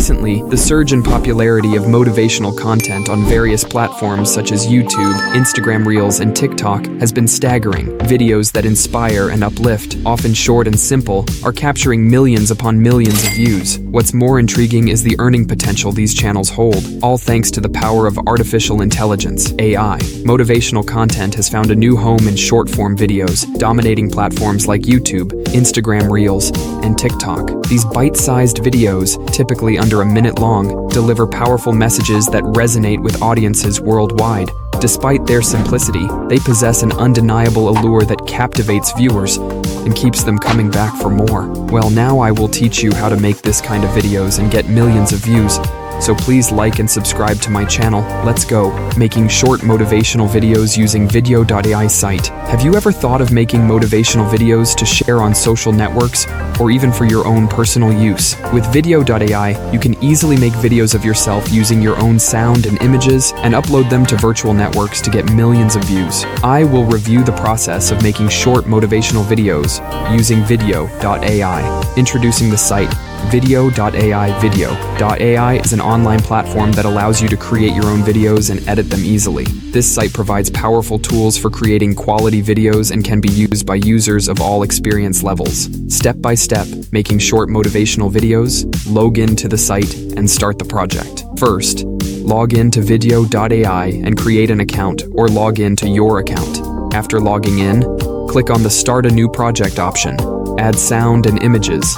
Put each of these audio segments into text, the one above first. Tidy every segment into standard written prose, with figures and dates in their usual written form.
Recently, the surge in popularity of motivational content on various platforms such as YouTube, Instagram Reels, and TikTok has been staggering. Videos that inspire and uplift, often short and simple, are capturing millions upon millions of views. What's more intriguing is the earning potential these channels hold, all thanks to the power of artificial intelligence, AI. Motivational content has found a new home in short-form videos, dominating platforms like YouTube, Instagram Reels, and TikTok. These bite-sized videos, typically under a minute long, deliver powerful messages that resonate with audiences worldwide. Despite their simplicity, they possess an undeniable allure that captivates viewers and keeps them coming back for more. Well, now I will teach you how to make this kind of videos and get millions of views. So please like and subscribe to my channel. Let's go. Making short motivational videos using Video.ai site. Have you ever thought of making motivational videos to share on social networks or even for your own personal use? With Video.ai, you can easily make videos of yourself using your own sound and images and upload them to virtual networks to get millions of views. I will review the process of making short motivational videos using Video.ai. Introducing the site. Video.ai. Video.ai is an online platform that allows you to create your own videos and edit them easily. This site provides powerful tools for creating quality videos and can be used by users of all experience levels. Step by step, making short motivational videos, log in to the site, and start the project. First, log in to Video.ai and create an account or log in to your account. After logging in, click on the Start a New Project option. Add sound and images.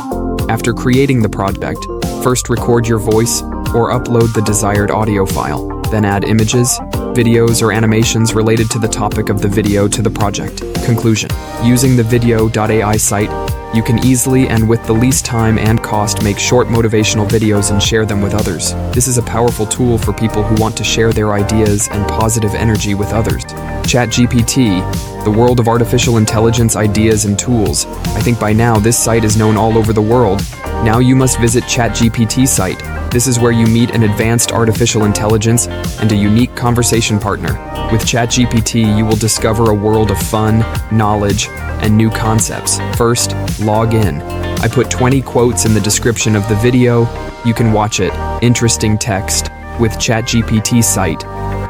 After creating the project, first record your voice or upload the desired audio file. Then add images, videos, or animations related to the topic of the video to the project. Conclusion. Using the Video.ai site, you can easily and with the least time and cost make short motivational videos and share them with others. This is a powerful tool for people who want to share their ideas and positive energy with others. ChatGPT, the world of artificial intelligence ideas and tools. I think by now this site is known all over the world. Now you must visit ChatGPT site. This is where you meet an advanced artificial intelligence and a unique conversation partner. With ChatGPT, you will discover a world of fun, knowledge, and new concepts. First, log in. I put 20 quotes in the description of the video. You can watch it. Interesting text. With ChatGPT site,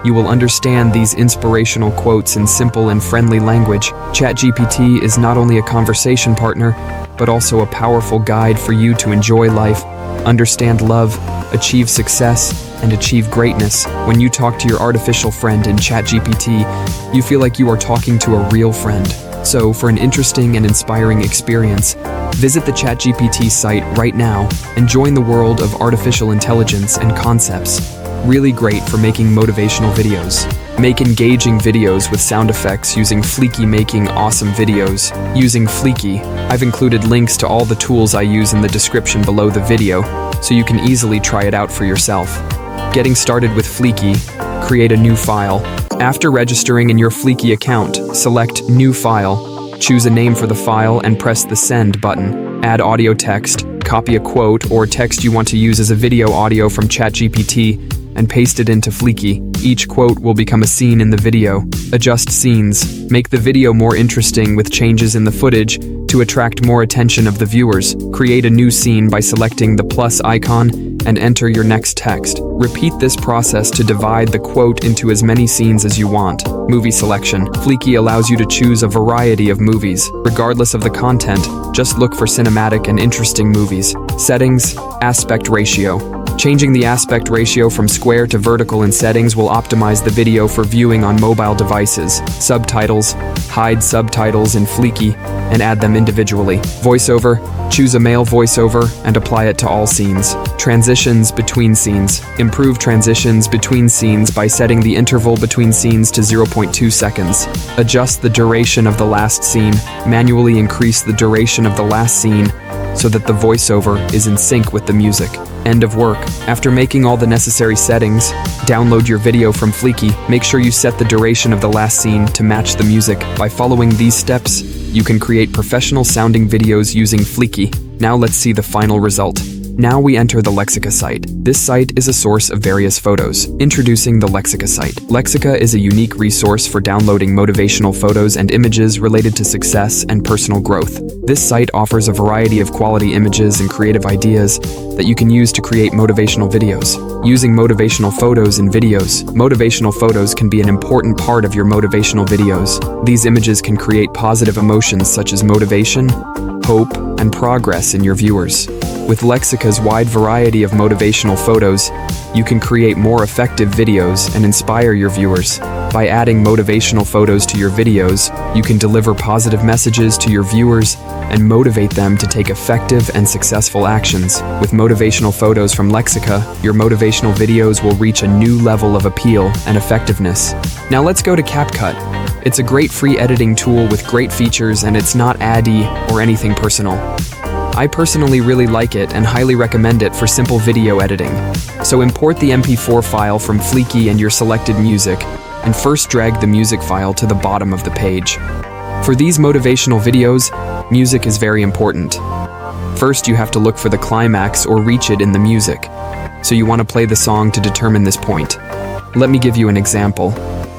you will understand these inspirational quotes in simple and friendly language. ChatGPT is not only a conversation partner, but also a powerful guide for you to enjoy life, understand love, achieve success, and achieve greatness. When you talk to your artificial friend in ChatGPT, you feel like you are talking to a real friend. So, for an interesting and inspiring experience, visit the ChatGPT site right now and join the world of artificial intelligence and concepts. Really great for making motivational videos. Make engaging videos with sound effects using Fleeky. Making awesome videos using Fleeky. I've included links to all the tools I use in the description below the video, so you can easily try it out for yourself. Getting started with Fleeky, create a new file. After registering in your Fleeky account, select New File, choose a name for the file and press the Send button. Add audio text, copy a quote or text you want to use as a video audio from ChatGPT, and paste it into Fleeky. Each quote will become a scene in the video. Adjust scenes. Make the video more interesting with changes in the footage to attract more attention of the viewers. Create a new scene by selecting the plus icon and enter your next text. Repeat this process to divide the quote into as many scenes as you want. Movie selection. Fleeky allows you to choose a variety of movies. Regardless of the content, just look for cinematic and interesting movies. Settings. Aspect ratio. Changing the aspect ratio from square to vertical in settings will optimize the video for viewing on mobile devices. Subtitles. Hide subtitles in Fleeky and add them individually. Voiceover. Choose a male voiceover and apply it to all scenes. Transitions between scenes. Improve transitions between scenes by setting the interval between scenes to 0.2 seconds. Adjust the duration of the last scene. Manually increase the duration of the last scene so that the voiceover is in sync with the music. End of work. After making all the necessary settings, download your video from Fleeky. Make sure you set the duration of the last scene to match the music. By following these steps, you can create professional sounding videos using Fleeky. Now let's see the final result. Now we enter the Lexica site. This site is a source of various photos. Introducing the Lexica site. Lexica is a unique resource for downloading motivational photos and images related to success and personal growth. This site offers a variety of quality images and creative ideas that you can use to create motivational videos. Using motivational photos and videos. Motivational photos can be an important part of your motivational videos. These images can create positive emotions such as motivation, hope, and progress in your viewers. With Lexica's wide variety of motivational photos, you can create more effective videos and inspire your viewers. By adding motivational photos to your videos, you can deliver positive messages to your viewers and motivate them to take effective and successful actions. With motivational photos from Lexica, your motivational videos will reach a new level of appeal and effectiveness. Now let's go to CapCut. It's a great free editing tool with great features, and it's not ad-y or anything personal. I personally really like it and highly recommend it for simple video editing. So import the MP4 file from Fleeky and your selected music, and first drag the music file to the bottom of the page. For these motivational videos, music is very important. First, you have to look for the climax or reach it in the music. So you want to play the song to determine this point. Let me give you an example.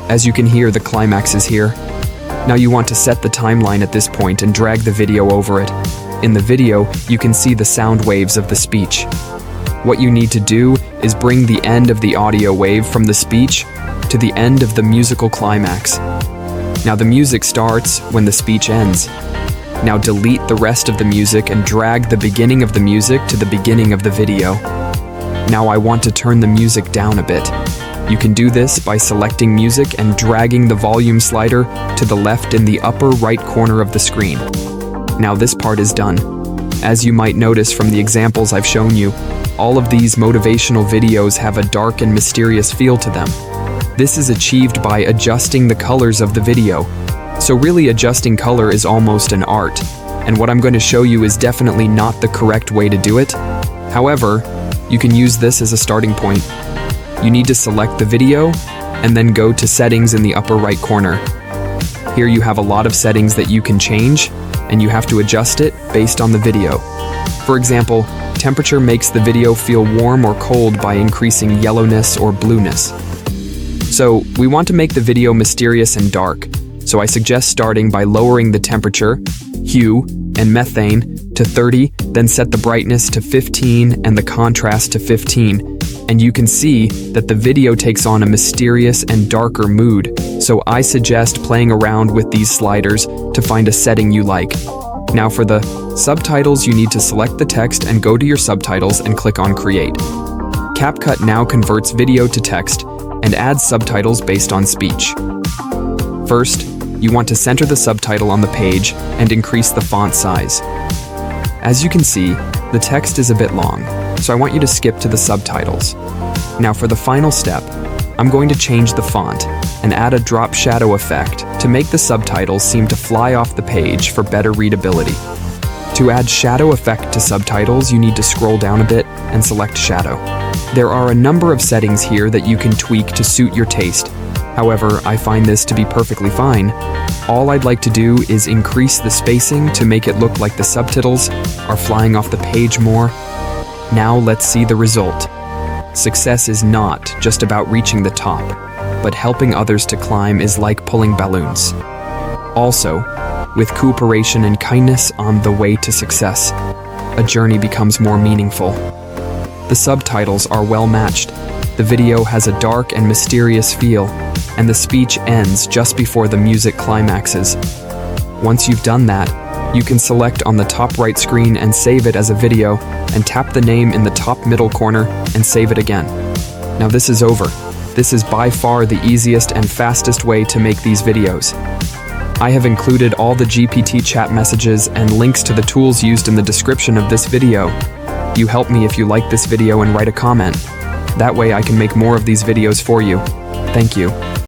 As you can hear, the climax is here. Now you want to set the timeline at this point and drag the video over it. In the video, you can see the sound waves of the speech. What you need to do is bring the end of the audio wave from the speech to the end of the musical climax. Now the music starts when the speech ends. Now delete the rest of the music and drag the beginning of the music to the beginning of the video. Now I want to turn the music down a bit. You can do this by selecting music and dragging the volume slider to the left in the upper right corner of the screen. Now this part is done. As you might notice from the examples I've shown you, all of these motivational videos have a dark and mysterious feel to them. This is achieved by adjusting the colors of the video. So really, adjusting color is almost an art, and what I'm going to show you is definitely not the correct way to do it. However, you can use this as a starting point. You need to select the video and then go to settings in the upper right corner. Here you have a lot of settings that you can change, and you have to adjust it based on the video. For example, temperature makes the video feel warm or cold by increasing yellowness or blueness. So we want to make the video mysterious and dark, so I suggest starting by lowering the temperature, hue, and methane to 30, then set the brightness to 15 and the contrast to 15, and you can see that the video takes on a mysterious and darker mood, so I suggest playing around with these sliders to find a setting you like. Now for the subtitles, you need to select the text and go to your subtitles and click on Create. CapCut now converts video to text and adds subtitles based on speech. First, you want to center the subtitle on the page and increase the font size. As you can see, the text is a bit long, so I want you to skip to the subtitles. Now for the final step, I'm going to change the font and add a drop shadow effect to make the subtitles seem to fly off the page for better readability. To add shadow effect to subtitles, you need to scroll down a bit and select shadow. There are a number of settings here that you can tweak to suit your taste. However, I find this to be perfectly fine. All I'd like to do is increase the spacing to make it look like the subtitles are flying off the page more. Now let's see the result. Success is not just about reaching the top, but helping others to climb is like pulling balloons. Also, with cooperation and kindness on the way to success, a journey becomes more meaningful. The subtitles are well matched, the video has a dark and mysterious feel, and the speech ends just before the music climaxes. Once you've done that, you can select on the top right screen and save it as a video, and tap the name in the top middle corner and save it again. Now this is over. This is by far the easiest and fastest way to make these videos. I have included all the GPT chat messages and links to the tools used in the description of this video. You help me if you like this video and write a comment. That way I can make more of these videos for you. Thank you.